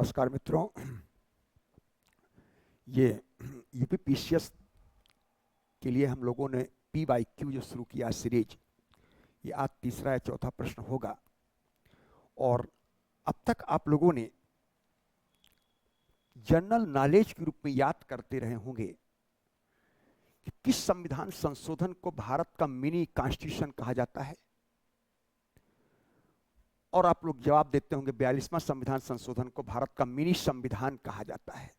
नमस्कार मित्रों। ये यूपीपीसीएस के लिए हम लोगों ने PYQ जो शुरू किया सीरीज, ये आज तीसरा या चौथा प्रश्न होगा। और अब तक आप लोगों ने जनरल नॉलेज के रूप में याद करते रहे होंगे कि किस संविधान संशोधन को भारत का मिनी कॉन्स्टिट्यूशन कहा जाता है, और आप लोग जवाब देते होंगे 42वां संविधान संशोधन को भारत का मिनी संविधान कहा जाता है।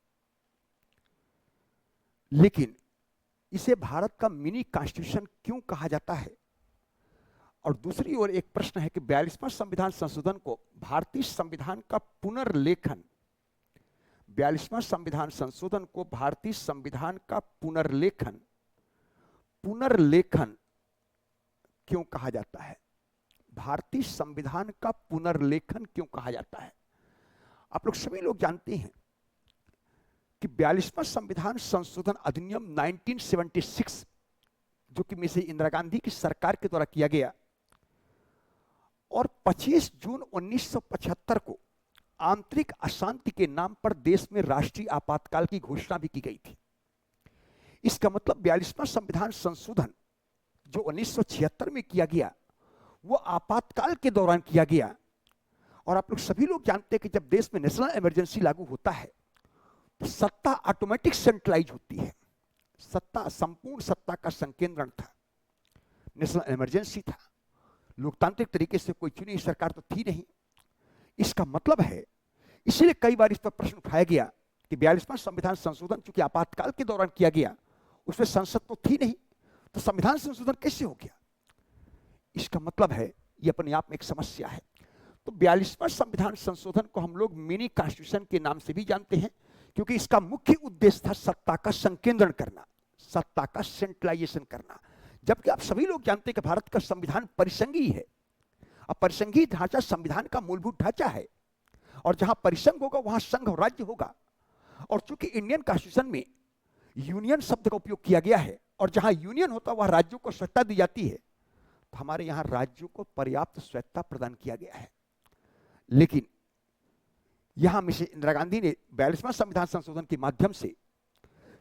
लेकिन इसे भारत का मिनी कॉन्स्टिट्यूशन क्यों कहा जाता है? और दूसरी ओर एक प्रश्न है कि 42वां संविधान संशोधन को भारतीय संविधान का पुनर्लेखन, 42वां संविधान संशोधन को भारतीय संविधान का पुनर्लेखन क्यों कहा जाता है? भारतीय संविधान का पुनर्लेखन क्यों कहा जाता है? आप लोग सभी लोग जानते हैं कि 42वां संविधान संशोधन अधिनियम 1976 जो कि मिसेस इंदिरा गांधी की सरकार के द्वारा किया गया, और 25 जून 1975 को आंतरिक अशांति के नाम पर देश में राष्ट्रीय आपातकाल की घोषणा भी की गई थी। इसका मतलब 42वां संविधान संशोधन जो 1976 में किया गया वो आपातकाल के दौरान किया गया। और आप लोग सभी लोग जानते हैं कि जब देश में नेशनल इमरजेंसी लागू होता है तो सत्ता ऑटोमेटिक सेंट्रलाइज होती है। सत्ता, संपूर्ण सत्ता का संकेंद्रण था, नेशनल इमरजेंसी था, लोकतांत्रिक तरीके से कोई चुनी सरकार तो थी नहीं। इसका मतलब है, इसलिए कई बार इस पर प्रश्न उठाया गया कि 42वां संविधान संशोधन चूंकि आपातकाल के दौरान किया गया, उसमें संसद तो थी नहीं, तो संविधान संशोधन कैसे हो गया? इसका मतलब है यह अपने आप में एक समस्या है। तो 42वां संविधान संशोधन को हम लोग मिनी कॉन्स्टिट्यूशन के नाम से भी जानते हैं, क्योंकि इसका मुख्य उद्देश्य था सत्ता का संकेंद्रण करना, सत्ता का सेंट्रलाइजेशन करना। जबकि आप सभी लोग जानते हैं कि भारत का संविधान परिसंघीय है। अब परिसंघीय ढांचा संविधान का मूलभूत ढांचा है, और जहां परिसंघ होगा वहां संघ और राज्य होगा। और चूंकि इंडियन कॉन्स्टिट्यूशन में यूनियन शब्द का उपयोग किया गया है, और जहां यूनियन होता है वहां राज्यों को स्वतंत्रता दी जाती है, तो हमारे यहां राज्यों को पर्याप्त स्वतंत्रता प्रदान किया गया है। लेकिन यहां मिसेस इंदिरा गांधी ने 42वां संविधान संशोधन के माध्यम से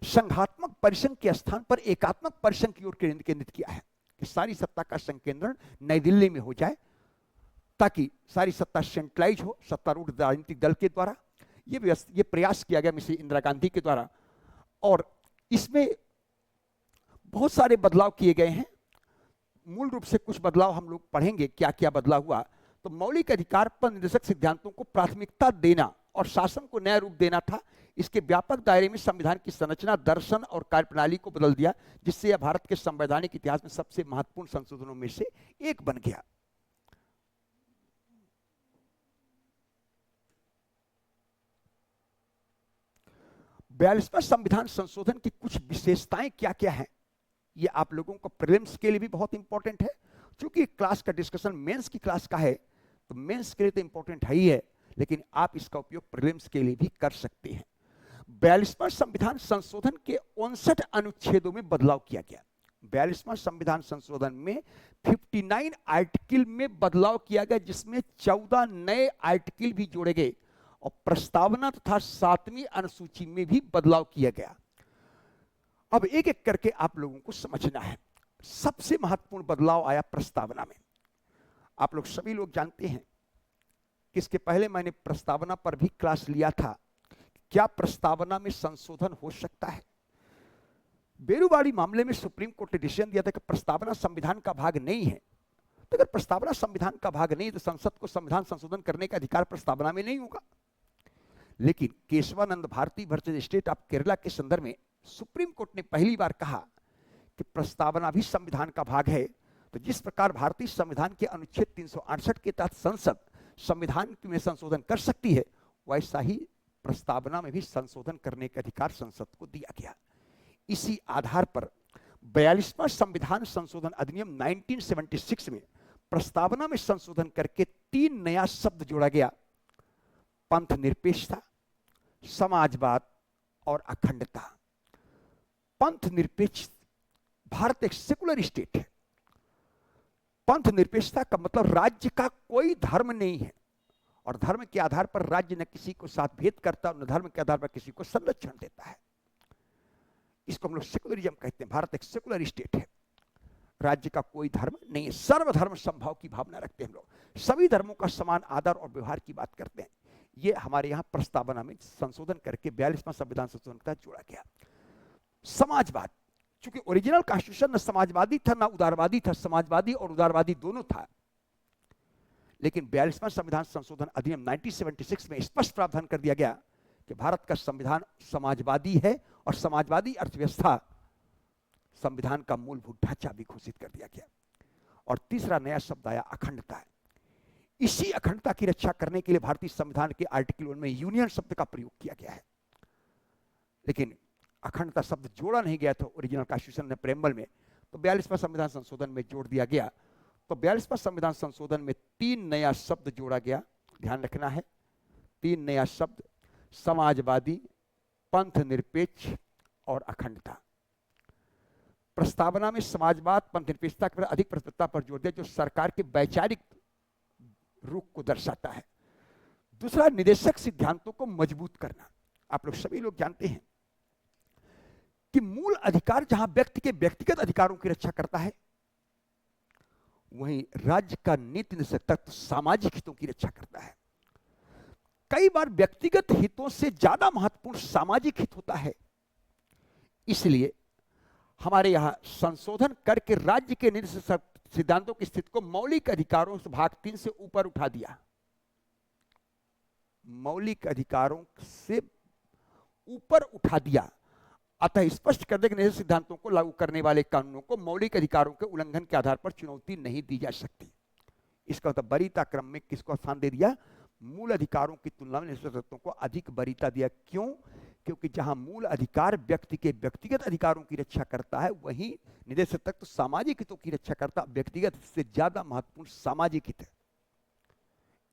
संघात्मक परिसंघ के स्थान पर एकात्मक परिसंघ की ओर केंद्रित किया है कि सारी सत्ता का संकेंद्रण नई दिल्ली में हो जाए, ताकि सारी सत्ता सेंट्रलाइज हो सत्तारूढ़ राजनीतिक दल के द्वारा। ये प्रयास किया गया मिसेस इंदिरा गांधी के द्वारा, और इसमें बहुत सारे बदलाव किए गए हैं। मूल रूप से कुछ बदलाव हम लोग पढ़ेंगे, क्या क्या बदलाव हुआ। तो मौलिक अधिकार पर निर्देशक सिद्धांतों को प्राथमिकता देना और शासन को नया रूप देना था। इसके व्यापक दायरे में संविधान की संरचना, दर्शन और कार्यप्रणाली को बदल दिया, जिससे यह भारत के संवैधानिक इतिहास में सबसे महत्वपूर्ण संशोधनों में से एक बन गया। बयालीसवां संविधान संशोधन की कुछ विशेषताएं क्या क्या हैं, ये आप लोगों को प्रीलिम्स के लिए भी बहुत इंपॉर्टेंट है। चूंकि क्लास का डिस्कशन मेंस की क्लास का है, तो मेंस के लिए तो इंपॉर्टेंट है ही है, लेकिन आप इसका उपयोग प्रीलिम्स के लिए भी कर सकते हैं। 42वां संविधान संशोधन के 59 अनुच्छेदों में बदलाव किया गया। 42वां संविधान संशोधन में 59 आर्टिकल में बदलाव किया गया, जिसमें 14 नए आर्टिकल भी जोड़े गए, और प्रस्तावना तथा 7वीं अनुसूची में भी बदलाव किया गया। अब एक एक करके आप लोगों को समझना है। सबसे महत्वपूर्ण बदलाव आया प्रस्तावना में। आप लोग सभी लोग जानते हैं कि इसके पहले मैंने प्रस्तावना पर भी क्लास लिया था। क्या प्रस्तावना में संशोधन हो सकता है? बेरुवाड़ी मामले में सुप्रीम कोर्ट ने डिसीजन दिया था कि प्रस्तावना संविधान का भाग नहीं है। तो अगर प्रस्तावना संविधान का भाग नहीं, तो संसद को संविधान संशोधन करने का अधिकार प्रस्तावना में नहीं होगा। लेकिन Kesavananda Bharati versus state of Kerala के संदर्भ में सुप्रीम कोर्ट ने पहली बार कहा कि प्रस्तावना भी संविधान का भाग है। तो जिस प्रकार भारतीय संविधान के अनुच्छेद 368 के तहत संसद संविधान में संशोधन कर सकती है, वैसा ही प्रस्तावना में भी संशोधन करने का अधिकार संसद को दिया गया। इसी आधार पर 42वां संविधान संशोधन अधिनियम 1976 में प्रस्तावना में संशोधन करके 3 नया शब्द जोड़ा गया: पंथ निरपेक्षता, समाजवाद और अखंडता। पंथ निरपेक्ष, भारत एक सेकुलर स्टेट है। पंथ निरपेक्षता का मतलब राज्य का कोई धर्म नहीं है और धर्म के आधार पर राज्य न किसी को साथ भेद करता और न धर्म के आधार पर किसी को संरक्षण देता है। इसको हम लोग सेकुलरिज्म कहते हैं। भारत एक सेकुलर स्टेट है, राज्य का कोई धर्म नहीं है, सर्वधर्म समभाव की भावना रखते हैं हम लोग, सभी धर्मों का समान आदर और व्यवहार की बात करते हैं। ये हमारे यहाँ प्रस्तावना में संशोधन करके 42वां संविधान संशोधन का जोड़ा गया। समाजवाद, चूंकि ओरिजिनल कॉन्स्टिट्यूशन न समाजवादी था ना उदारवादी था, समाजवादी और उदारवादी दोनों था, लेकिन 42वां संविधान संशोधन अधिनियम 1976 में स्पष्ट प्रावधान कर दिया गया कि भारत का संविधान समाजवादी है और समाजवादी अर्थव्यवस्था संविधान का मूलभूत ढांचा भी घोषित कर दिया गया। और तीसरा नया शब्द आया अखंडता। इसी अखंडता की रक्षा करने के लिए भारतीय संविधान के आर्टिकल 1 में यूनियन शब्द का प्रयोग किया गया है, लेकिन अखंडता शब्द जोड़ा नहीं गया था ओरिजिनल कॉन्स्टिट्यूशन में प्रेम्बल में, तो 42वां संविधान संशोधन में जोड़ दिया गया। तो 42वां संविधान संशोधन में 3 नया शब्द जोड़ा गया, ध्यान रखना है, 3 नया शब्द, समाजवादी, पंथ निरपेक्ष और अखंडता। प्रस्तावना में समाजवाद, पंथ निरपेक्षता पर अधिक प्राथमिकता पर जोर दिया, जो सरकार के वैचारिक रुख को दर्शाता है। दूसरा, निदेशक सिद्धांतों को मजबूत करना। आप लोग सभी लोग जानते हैं कि मूल अधिकार जहां व्यक्ति के व्यक्तिगत अधिकारों की रक्षा करता है, वहीं राज्य का नीति निषेध तत्व सामाजिक हितों की रक्षा करता है। कई बार व्यक्तिगत हितों से ज्यादा महत्वपूर्ण सामाजिक हित होता है, इसलिए हमारे यहां संशोधन करके राज्य के नीति सिद्धांतों की स्थिति को मौलिक अधिकारों से भाग 3 से ऊपर उठा दिया। मौलिक अधिकारों से ऊपर उठा दिया, अतः स्पष्ट कर दे कि नीति सिद्धांतों को लागू करने वाले कानूनों को मौलिक अधिकारों के उल्लंघन के आधार पर चुनौती नहीं दी जा सकती। इसका मतलब वरीयता क्रम में किसको स्थान दे दिया? मूल अधिकारों की तुलना में निश्चित तत्वों को अधिक वरीयता दिया। क्यों? क्योंकि जहां मूल अधिकार व्यक्ति के व्यक्तिगत अधिकारों की रक्षा करता है, वहीं निदेशक तत्व सामाजिक हितों की रक्षा करता, व्यक्तिगत से ज्यादा महत्वपूर्ण सामाजिक हित है।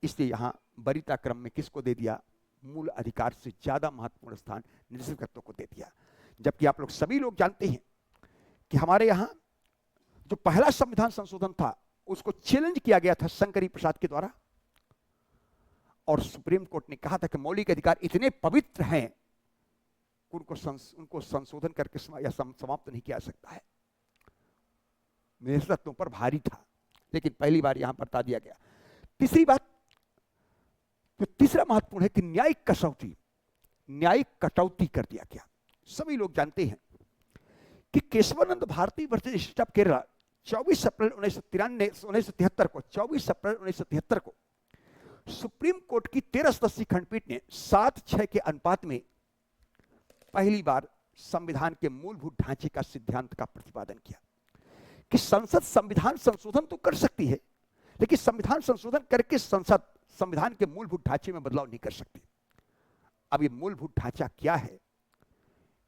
इसलिए यहां वरीयता क्रम में किसको दे दिया? मूल अधिकार से ज्यादा महत्वपूर्ण स्थान निदेशक तत्वों को दे दिया। जबकि आप लोग सभी लोग जानते हैं कि हमारे यहां जो पहला संविधान संशोधन था, उसको चैलेंज किया गया था शंकरी प्रसाद के द्वारा, और सुप्रीम कोर्ट ने कहा था कि मौलिक अधिकार इतने पवित्र हैं, उनको संशोधन करके या समाप्त नहीं किया जा सकता है। निदेशक तत्वों पर भारी था, लेकिन पहली बार यहां बता दिया गया। तीसरी बात, जो तीसरा महत्वपूर्ण है कि न्यायिक कसौटी, न्यायिक कटौती कर दिया गया। सभी लोग जानते हैं कि Kesavananda Bharati versus state of Kerala 24 अप्रैल 1973 को 24 अप्रैल 1973 को सुप्रीम कोर्ट की 13 सदस्यीय खंडपीठ ने 7-6 के अनुपात में पहली बार संविधान के मूलभूत ढांचे का सिद्धांत का प्रतिपादन किया कि संसद संविधान संशोधन तो कर सकती है, लेकिन संविधान संशोधन करके संसद संविधान के मूलभूत ढांचे में बदलाव नहीं कर सकती। अब ये मूलभूत ढांचा क्या है,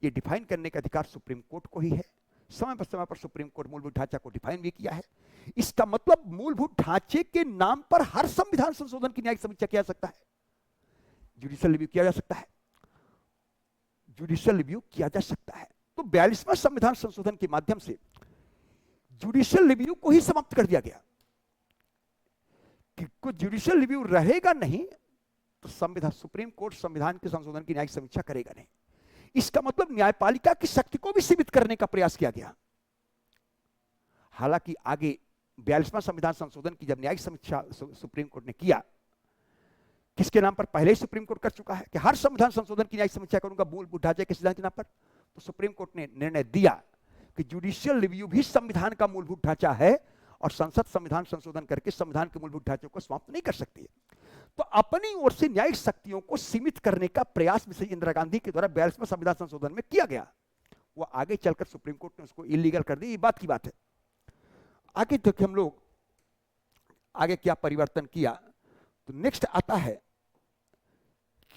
ये डिफाइन करने का अधिकार सुप्रीम कोर्ट को ही है। समय पर सुप्रीम कोर्ट मूलभूत ढांचा को डिफाइन भी किया है। इसका मतलब मूलभूत ढांचे के नाम पर हर संविधान संशोधन की न्यायिक समीक्षा किया जा सकता है, जुडिशियल रिव्यू किया जा सकता है, जुडिशियल रिव्यू किया जा सकता है। तो 42वां संविधान संशोधन के माध्यम से जुडिशियल रिव्यू को ही समाप्त कर दिया गया कि कोई जुडिशियल रिव्यू रहेगा नहीं तो संविधान, सुप्रीम कोर्ट संविधान के संशोधन की न्यायिक समीक्षा करेगा नहीं। इसका मतलब न्यायपालिका की शक्ति को भी सीमित करने का प्रयास किया गया। हालांकि आगे 42वां संविधान संशोधन की जब न्यायिक समीक्षा सुप्रीम कोर्ट ने किया, किसके नाम पर? पहले ही सुप्रीम कोर्ट कर चुका है कि हर संविधान संशोधन की न्यायिक समीक्षा करूंगा मूलभूत ढांचे के सिद्धांत के नाम पर। तो सुप्रीम कोर्ट ने निर्णय दिया कि जुडिशियल रिव्यू भी संविधान का मूलभूत ढांचा है और संसद संविधान संशोधन करके संविधान के मूलभूत ढांचे को समाप्त नहीं कर सकती है। तो अपनी ओर से न्यायिक शक्तियों को सीमित करने का प्रयास मिसेज इंदिरा गांधी के द्वारा 42वां संविधान संशोधन में किया गया। वो आगे चलकर सुप्रीम कोर्ट ने उसको इलीगल कर दी, ये बात की बात है। आगे देखिए हम लोग आगे क्या परिवर्तन किया। तो नेक्स्ट आता है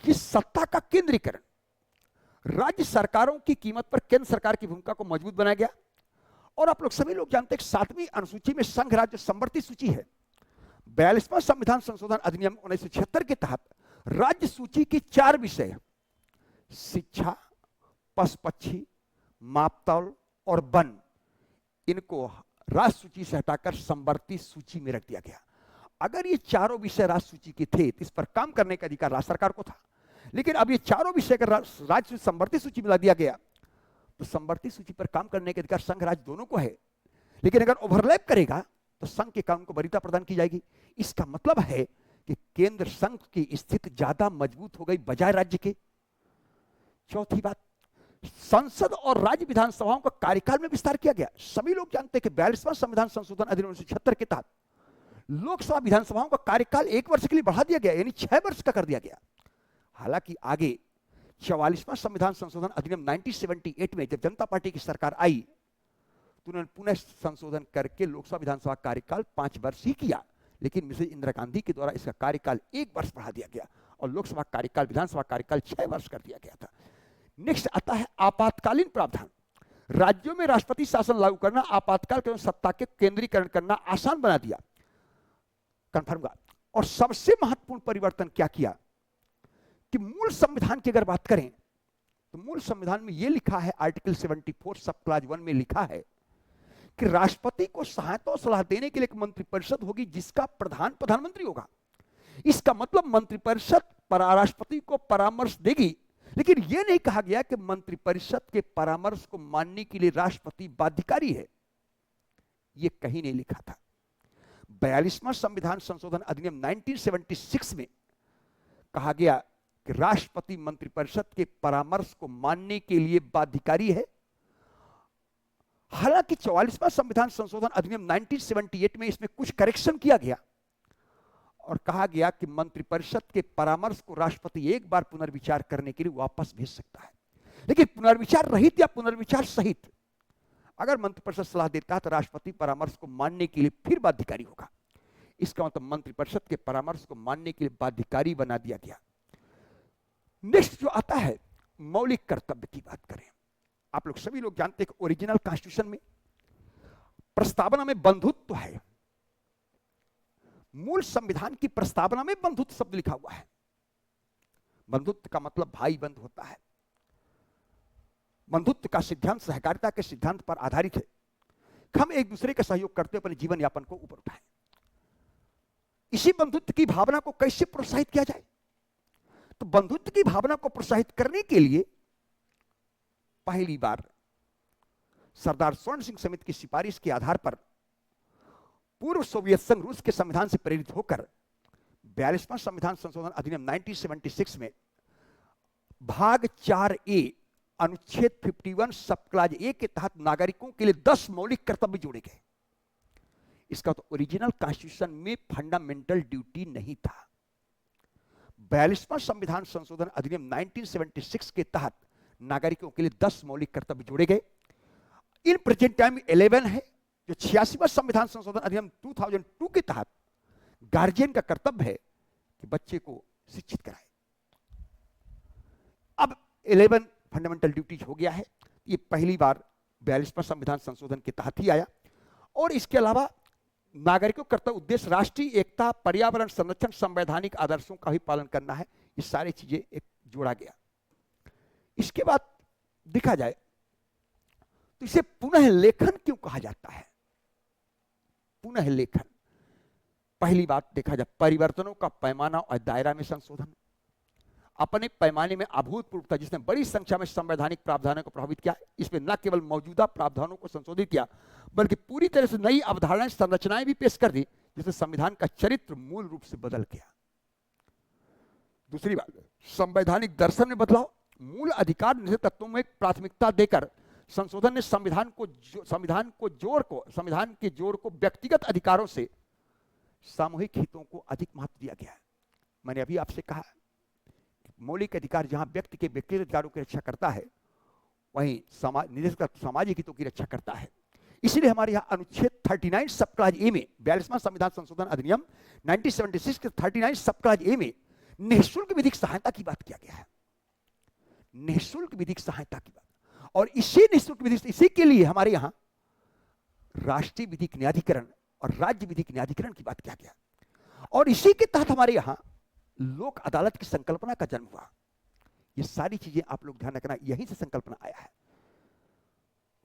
कि सत्ता का केंद्रीकरण। राज्य सरकारों की कीमत पर केंद्र सरकार की भूमिका को मजबूत बनाया गया। और आप लोग सभी लोग जानते हैं 7वीं अनुसूची में संघ राज्य संवर्ती सूची है। 42वां संविधान संशोधन अधिनियम 1976 के तहत राज्य सूची की 4 विषय, शिक्षा, पशु पक्षी, मापतौल और वन, इनको राज्य सूची से हटाकर संवर्ती सूची में रख दिया गया। अगर ये चारों विषय राज्य सूची के थे तो इस पर काम करने का अधिकार राज्य सरकार को था, लेकिन अब ये चारों विषय का राज्य समवर्ती सूची में ला दिया गया, तो समवर्ती सूची पर काम करने के अधिकार संघ राज्य दोनों को है, लेकिन अगर ओवरलैप करेगा तो संघ के कानून को वरीयता प्रदान की जाएगी। इसका मतलब है कि केंद्र संघ की स्थिति ज्यादा मजबूत हो गई बजाय राज्य के। चौथी बात, संसद और राज्य विधानसभाओं का कार्यकाल में विस्तार किया गया। सभी लोग जानते हैं कि 42वां संविधान संशोधन अधिनियम 1976 के तहत लोकसभा विधानसभाओं का कार्यकाल 1 वर्ष के लिए बढ़ा दिया गया, यानी 6 वर्ष का कर दिया गया। हालांकि आगे 44वां संविधान संशोधन अधिनियम 1978 में जब जनता पार्टी की सरकार आई तो उन्होंने पुनः संशोधन करके लोकसभा विधानसभा कार्यकाल 5 वर्ष ही किया, लेकिन मिसेज इंदिरा गांधी के द्वारा इसका कार्यकाल 1 वर्ष बढ़ा दिया गया और लोकसभा कार्यकाल विधानसभा कार्यकाल 6 वर्ष कर दिया गया था। नेक्स्ट आता है आपातकालीन प्रावधान। राज्यों में राष्ट्रपति शासन लागू करना, आपातकाल के सत्ता के केंद्रीकरण करना आसान बना दिया, कंफर्म हुआ। और सबसे महत्वपूर्ण परिवर्तन क्या किया कि मूल संविधान की अगर बात करें तो मूल संविधान में यह लिखा है, आर्टिकल 74 सब क्लॉज 1 में लिखा है कि राष्ट्रपति को सहायता और सलाह देने के लिए एक मंत्रिपरिषद होगी जिसका प्रधान प्रधानमंत्री होगा। इसका मतलब मंत्रिपरिषद राष्ट्रपति को परामर्श देगी, लेकिन यह नहीं कहा गया कि मंत्रिपरिषद के परामर्श को मानने के लिए राष्ट्रपति बाध्यकारी है, यह कहीं नहीं लिखा था। 42वां संविधान संशोधन अधिनियम 1976 में कहा गया कि राष्ट्रपति मंत्रिपरिषद के परामर्श को मानने के लिए बाध्यकारी है। हालांकि 44वां संविधान संशोधन अधिनियम 1978 में इसमें कुछ करेक्शन किया गया और कहा गया कि मंत्रिपरिषद के परामर्श को राष्ट्रपति एक बार पुनर्विचार करने के लिए वापस भेज सकता है, लेकिन पुनर्विचार रहित या पुनर्विचार सहित अगर मंत्रिपरिषद सलाह देता है तो राष्ट्रपति परामर्श को मानने के लिए फिर बाध्यकारी होगा। इसका मतलब मंत्रिपरिषद के परामर्श को मानने के लिए बाध्यकारी बना दिया गया। नेक्स्ट जो आता है मौलिक कर्तव्य की बात करें। आप लोग सभी लोग जानते हैं कि ओरिजिनल कॉन्स्टिट्यूशन में प्रस्तावना में बंधुत्व है। मूल संविधान की प्रस्तावना में बंधुत्व शब्द लिखा हुआ है। बंधुत्व का मतलब भाई बंधु होता है। बंधुत्व का सिद्धांत सहकारिता के सिद्धांत पर आधारित है। हम एक दूसरे का सहयोग करते हुए अपने जीवन यापन को ऊपर उठाएं। इसी बंधुत्व की भावना को कैसे प्रोत्साहित किया जाए? तो बंधुत्व की भावना को प्रोत्साहित करने के लिए पहली बार सरदार स्वर्ण सिंह समिति की सिफारिश के आधार पर पूर्व सोवियत संघ रूस के संविधान से प्रेरित होकर 42वां संविधान संशोधन अधिनियम 1976 में भाग 4A अनुच्छेद 51 सब क्लॉज A के तहत नागरिकों के लिए 10 मौलिक कर्तव्य जोड़े गए। इसका तो ओरिजिनल कॉन्स्टिट्यूशन में फंडामेंटल ड्यूटी नहीं था। 42वां संविधान संशोधन अधिनियम 1976 के तहत नागरिकों के लिए 10 मौलिक कर्तव्य जोड़े गए। इन प्रेजेंट टाइम 11 है। जो 86वां संविधान संशोधन अधिनियम 2002 के तहत गार्जियन का कर्तव्य है कि बच्चे को शिक्षित कराए। अब 11 फंडामेंटल ड्यूटीज हो गया है। ये पहली बार 42वां संविधान संशोधन के तहत ही आया। और इसके अलावा नागरिकों का कर्तव्य उद्देश्य राष्ट्रीय एकता, पर्यावरण संरक्षण, संवैधानिक आदर्शों का भी पालन करना है। ये सारी चीजें एक जोड़ा गया। इसके बाद देखा जाए तो इसे पुनः लेखन क्यों कहा जाता है? पुनः लेखन, पहली बात देखा जाए परिवर्तनों का पैमाना और दायरा में संशोधन। अपने पैमाने में अभूतपूर्वता जिसने बड़ी संख्या में संवैधानिक प्रावधानों को प्रभावित किया। इसमें न केवल मौजूदा प्रावधानों को संशोधित किया बल्कि पूरी तरह से नई अवधारणाएं, संरचनाएं भी पेश कर दी, जिससे संविधान का चरित्र मूल रूप से बदल गया। दूसरी बात, संवैधानिक दर्शन में बदलाव। मूल अधिकार निहित तत्वों में प्राथमिकता देकर संशोधन ने संविधान के जोड़ को व्यक्तिगत अधिकारों से सामूहिक हितों को अधिक महत्व दिया गया है। मैंने अभी आपसे कहा मौलिक अधिकार जहां व्यक्ति के व्यक्तिगत अधिकारों की रक्षा करता है, वहीं सामाजिक हितों की रक्षा करता है। इसलिए हमारे यहाँ अनुच्छेद 39 सब क्लॉज ए में 42वां संविधान संशोधन अधिनियम 1976 के 39 सब क्लॉज ए में निःशुल्क विधिक सहायता की बात किया गया है। निःशुल्क विधिक सहायता की बात, और इसी निःशुल्क विधिक, इसी के लिए हमारे यहाँ राष्ट्रीय विधिक न्यायाधिकरण और राज्य विधिक न्यायाधिकरण की बात किया गया। और इसी के तहत हमारे यहाँ लोक अदालत की संकल्पना का जन्म हुआ। ये सारी चीजें आप लोग ध्यान रखना, यहीं से संकल्पना आया है।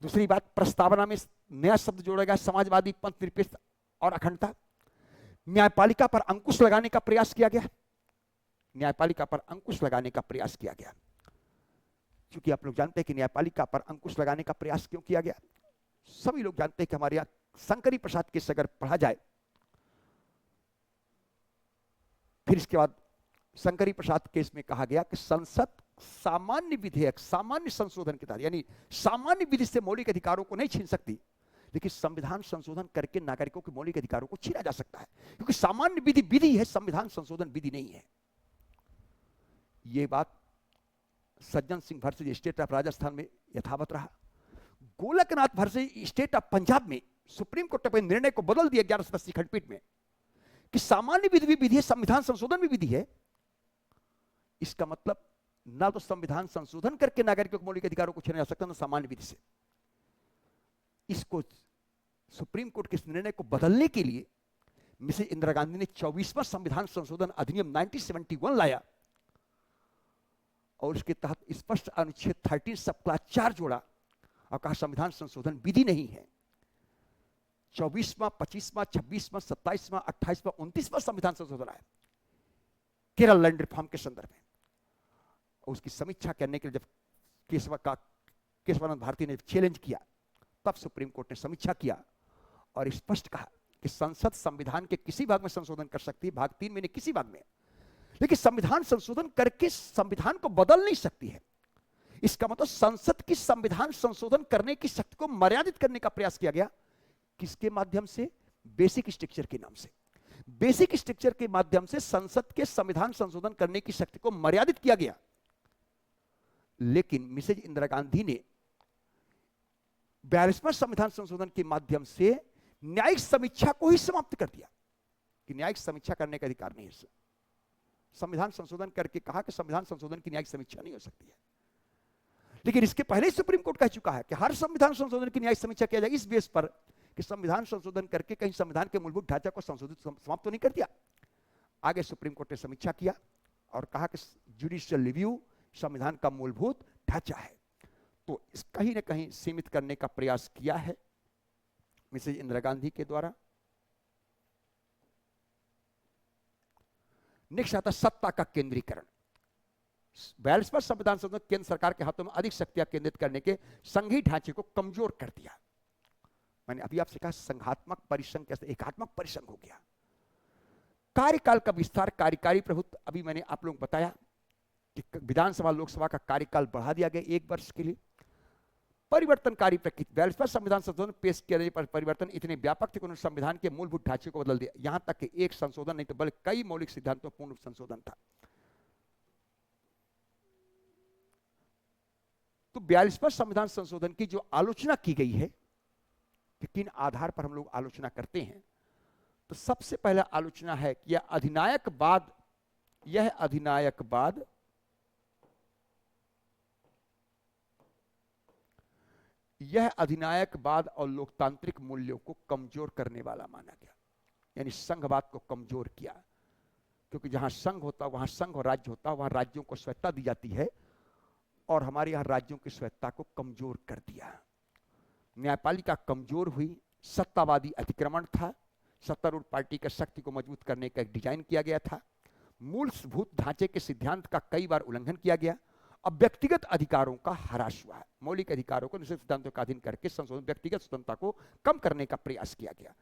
दूसरी बात, प्रस्तावना में नया शब्द जोड़ा गया, समाजवादी, पंथ निरपेक्ष और अखंडता। न्यायपालिका पर अंकुश लगाने का प्रयास किया गया, न्यायपालिका पर अंकुश लगाने का प्रयास किया गया। क्योंकि आप लोग जानते हैं कि न्यायपालिका पर अंकुश लगाने का प्रयास क्यों किया गया। सभी लोग जानते हैं कि हमारे यहां शंकरी प्रसाद केस अगर पढ़ा जाए, फिर इसके बाद शंकरी प्रसाद केस में कहा गया कि संसद सामान्य विधेयक, सामान्य संशोधन के तहत, यानी सामान्य विधि से मौलिक अधिकारों को नहीं छीन सकती, लेकिन संविधान संशोधन करके नागरिकों के मौलिक अधिकारों को छीना जा सकता है, क्योंकि सामान्य विधि विधि है, संविधान संशोधन विधि नहीं है। यह बात Sajjan Singh versus state of Rajasthan में यथावत रहा। Golaknath versus state of Punjab में सुप्रीम कोर्ट ने निर्णय को बदल दिया 11 सदस्यीय खंडपीठ में कि सामान्य विधि भी विधि है, संविधान संशोधन भी विधि है। इसका मतलब ना तो संविधान संशोधन करके नागरिकों के मौलिक अधिकारों को छीना जा सकता, ना सामान्य विधि से। इसको सुप्रीम कोर्ट के इस निर्णय को बदलने के लिए मिसेज इंदिरा गांधी ने 24वां संविधान संशोधन अधिनियम 1971 लाया और उसके तहत स्पष्ट अनुच्छेद 13 सब क्लास 4 जोड़ा और कहा संविधान संशोधन विधि नहीं है। 24वां, 25वां, 26वां, 27वां, 28वां, 29वां संविधान संशोधन आया केरल लैंड रिफॉर्म के संदर्भ में। उसकी समीक्षा करने के लिए जब केशवानंद भारती ने चैलेंज किया, तब सुप्रीम कोर्ट ने समीक्षा किया और स्पष्ट कहा कि संसद संविधान के किसी भाग में संशोधन कर सकती है, भाग 3 में नहीं, किसी भाग में, लेकिन संविधान संशोधन करके संविधान को बदल नहीं सकती है। इसका मतलब संसद की संविधान संशोधन करने की शक्ति को मर्यादित करने का प्रयास किया गया। किसके माध्यम से? बेसिक स्ट्रक्चर के नाम से। बेसिक स्ट्रक्चर के माध्यम से संसद के संविधान संशोधन करने की शक्ति को मर्यादित किया गया। लेकिन मिसेज इंदिरा गांधी ने 42वां संविधान संशोधन के माध्यम से न्यायिक समीक्षा को ही समाप्त कर दिया कि न्यायिक समीक्षा करने का अधिकार नहीं है। संविधान संशोधन करके कहा कि संविधान संशोधन की न्यायिक समीक्षा नहीं हो सकती है। लेकिन इसके पहले सुप्रीम कोर्ट कह चुका है कि हर संविधान संशोधन की न्यायिक समीक्षा किया जाए इस बेस पर कि संविधान संशोधन करके कहीं संविधान के मूलभूत ढांचा को संशोधित समाप्त तो नहीं कर दिया। आगे सुप्रीम कोर्ट ने समीक्षा किया और कहा कि जुडिशियल रिव्यू संविधान का मूलभूत ढांचा है, तो इस कहीं ना कहीं सीमित करने का प्रयास किया है मिसेज इंदिरा गांधी के द्वारा। नेक्स्ट आता सत्ता का केंद्रीकरण। 42वां संविधान संशोधन केंद्र सरकार के हाथों में अधिक शक्तियां केंद्रित करने के संघीय ढांचे को कमजोर कर दिया। मैंने अभी आपसे कहा संघात्मक परिसंघ कैसे एकात्मक परिसंघ हो गया। कार्यकाल का विस्तार, कार्यकारी प्रभुत्व, अभी मैंने आप लोगों को बताया कि विधानसभा लोकसभा का कार्यकाल बढ़ा दिया गया 1 वर्ष के लिए। परिवर्तनकारी प्रकृति, 42वां संविधान संशोधन पेश किए जाने पर परिवर्तन इतने व्यापक थे कि उन्होंने संविधान के मूलभूत ढांचे को बदल दिया। यहां तक कि एक संशोधन नहीं तो बल्कि कई मौलिक सिद्धांतों पूर्ण संशोधन था। तो 42वां संविधान संशोधन की जो आलोचना की गई है कि किन आधार पर हम लोग आलोचना करते हैं, तो सबसे पहला आलोचना है कि यह अधिनायकवाद और लोकतांत्रिक मूल्यों को कमजोर करने वाला माना गया, यानी संघवाद को कमजोर किया। क्योंकि जहां संघ होता वहां संघ और राज्य होता, वहां राज्यों को स्वायत्तता दी जाती है और हमारे यहां राज्यों की स्वायत्तता को कमजोर कर दिया। न्यायपालिका कमजोर हुई, सत्तावादी अतिक्रमण था, सत्तारूढ़ पार्टी की शक्ति को मजबूत करने का एक डिजाइन किया गया था, मूलभूत ढांचे के सिद्धांत का कई बार उल्लंघन किया गया, अब व्यक्तिगत अधिकारों का ह्रास हुआ है। मौलिक अधिकारों को निश्चित सिद्धांतों का अधीन करके संशोधन, व्यक्तिगत स्वतंत्रता को कम करने का प्रयास किया गया।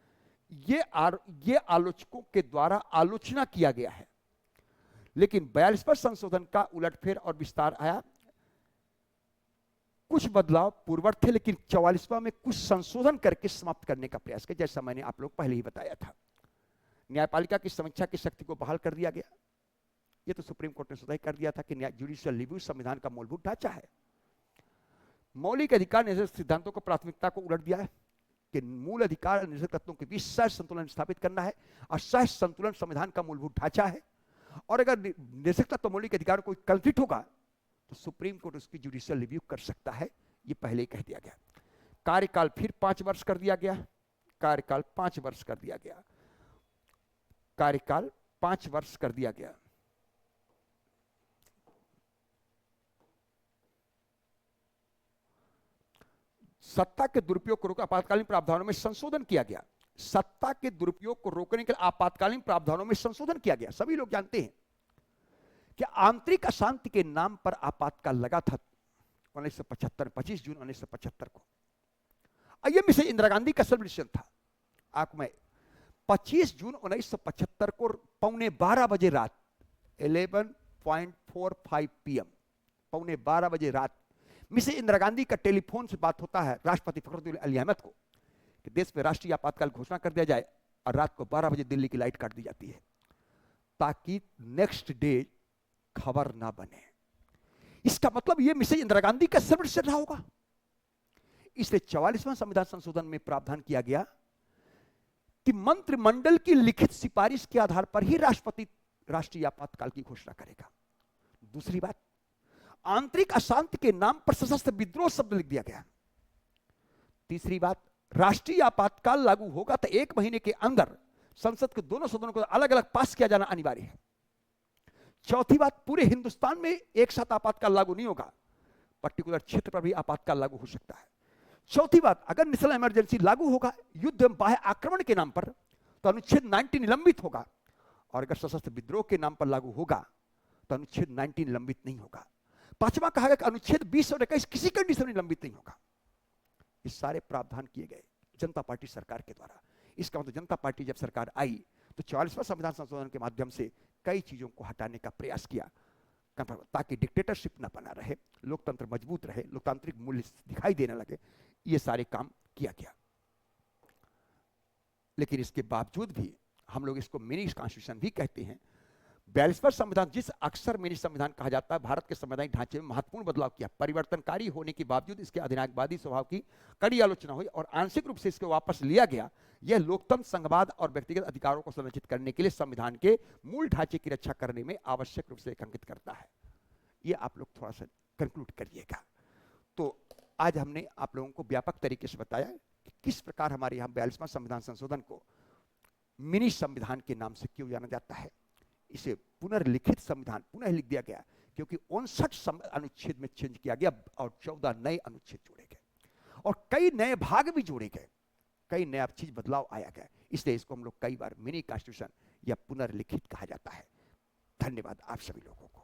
ये आलोचकों के द्वारा आलोचना किया गया है। लेकिन 42वां संशोधन का उलटफेर और विस्तार आया। कुछ बदलाव पूर्ववत थे, लेकिन 44वां में कुछ संशोधन करके समाप्त करने का प्रयास किया, जैसा मैंने आप लोग पहले ही बताया था। न्यायपालिका की समीक्षा की शक्ति को बहाल कर दिया गया। ये तो सुप्रीम कोर्ट ने स्वतः कर दिया था कि जुडिशियल रिव्यू संविधान का मूलभूत ढांचा है। मौलिक अधिकार निषेध सिद्धांतों को प्राथमिकता को उलट दिया है कि मूल अधिकार और निषेध तत्वों के बीच सह संतुलन स्थापित करना है और सह संतुलन संविधान का मूलभूत ढांचा है। और अगर निषेध तत्व मौलिक अधिकार कोई कॉन्फ्लिक्ट होगा तो सुप्रीम कोर्ट उसकी जुडिशियल रिव्यू कर सकता है, ये पहले ही कह दिया गया। कार्यकाल फिर 5 वर्ष कर दिया गया। कार्यकाल 5 वर्ष कर दिया गया। कार्यकाल 5 वर्ष कर दिया गया। सत्ता के दुरुपयोग को रोकने आपातकालीन प्रावधानों में संशोधन किया गया। सत्ता के दुरुपयोग को रोकने के लिए आपातकालीन प्रावधानों में संशोधन किया गया। सभी लोग जानते हैं कि आंतरिक अशांति के नाम पर आपातकाल लगा था 1975, 25 जून 1975 को। ये मिसेज इंदिरा गांधी का सेल्फ डिसीजन था। आपको मैं 25 जून 1975 को 11:15 बजे रात 11:45 PM 11:15 बजे रात मिसेज इंदिरा गांधी का टेलीफोन से बात होता है राष्ट्रपति फखरुद्दीन अली अहमद को कि देश में राष्ट्रीय आपातकाल घोषणा कर दिया जाए, और रात को 12 बजे दिल्ली की लाइट काट दी जाती है ताकि नेक्स्ट डे खबर ना बने। इसका मतलब यह मिसेज इंदिरा गांधी का सेल्फ डिसीजन रहा होगा। इसलिए 44वां संविधान संशोधन में प्रावधान किया गया कि मंत्रिमंडल की लिखित सिफारिश के आधार पर ही राष्ट्रपति राष्ट्रीय आपातकाल की घोषणा करेगा। दूसरी बात, आंतरिक अशांति के नाम पर सशस्त्र विद्रोह शब्द लिख दिया गया। तीसरी बात, राष्ट्रीय आपातकाल लागू होगा तो 1 महीने के अंदर संसद के दोनों सदनों को अलग अलग पास किया जाना अनिवार्य है। चौथी बात, पूरे हिंदुस्तान में एक साथ आपातकाल लागू नहीं होगा, पर्टिकुलर क्षेत्र पर भी आपातकाल लागू हो सकता है। चौथी बात, अगर नेशनल इमरजेंसी लागू होगा युद्ध एवं बाह्य आक्रमण के नाम पर तो अनुच्छेद 90 निलंबित होगा, और अगर सशस्त्र विद्रोह के नाम पर लागू होगा तो अनुच्छेद 90 निलंबित नहीं होगा। पांचवा कहा गया कि अनुच्छेद 20 और 21 किसी कंडीशन में निलंबित नहीं होगा। ये सारे प्रावधान किए गए जनता पार्टी सरकार के द्वारा। इसका मतलब जनता पार्टी जब सरकार आई तो 44वां संविधान संशोधन के माध्यम से कई चीजों को हटाने का प्रयास किया ताकि डिक्टेटरशिप ना बना रहे, लोकतंत्र मजबूत रहे, लोकतांत्रिक मूल्य दिखाई देने लगे। ये सारे काम किया गया। लेकिन इसके बावजूद भी हम लोग इसको मिनी कॉन्स्टिट्यूशन भी कहते हैं। 42वां संविधान, जिस अक्सर मिनी संविधान कहा जाता है, भारत के संवैधानिक ढांचे में महत्वपूर्ण बदलाव किया। परिवर्तनकारी होने के बावजूद इसके अधिनायकवादी स्वभाव की कड़ी आलोचना हुई और आंशिक रूप से इसको वापस लिया गया। यह लोकतंत्र, संघवाद और व्यक्तिगत अधिकारों को संरक्षित करने के लिए संविधान के मूल ढांचे की रक्षा करने में आवश्यक रूप से रेखांकित करता है। ये आप लोग थोड़ा सा कंक्लूड करिएगा। तो आज हमने आप लोगों को व्यापक तरीके से बताया कि किस प्रकार हमारे यहाँ 42वां संविधान संशोधन को मिनी संविधान के नाम से क्यों जाना जाता है। इसे पुनर्लिखित संविधान पुनः लिख दिया गया क्योंकि 59 अनुच्छेद में चेंज किया गया और 14 नए अनुच्छेद जोड़े गए और कई नए भाग भी जोड़े गए, कई नया चीज बदलाव आया गया। इसलिए इसको हम लोग कई बार मिनी कॉन्स्टिट्यूशन या पुनर्लिखित कहा जाता है। धन्यवाद आप सभी लोगों को।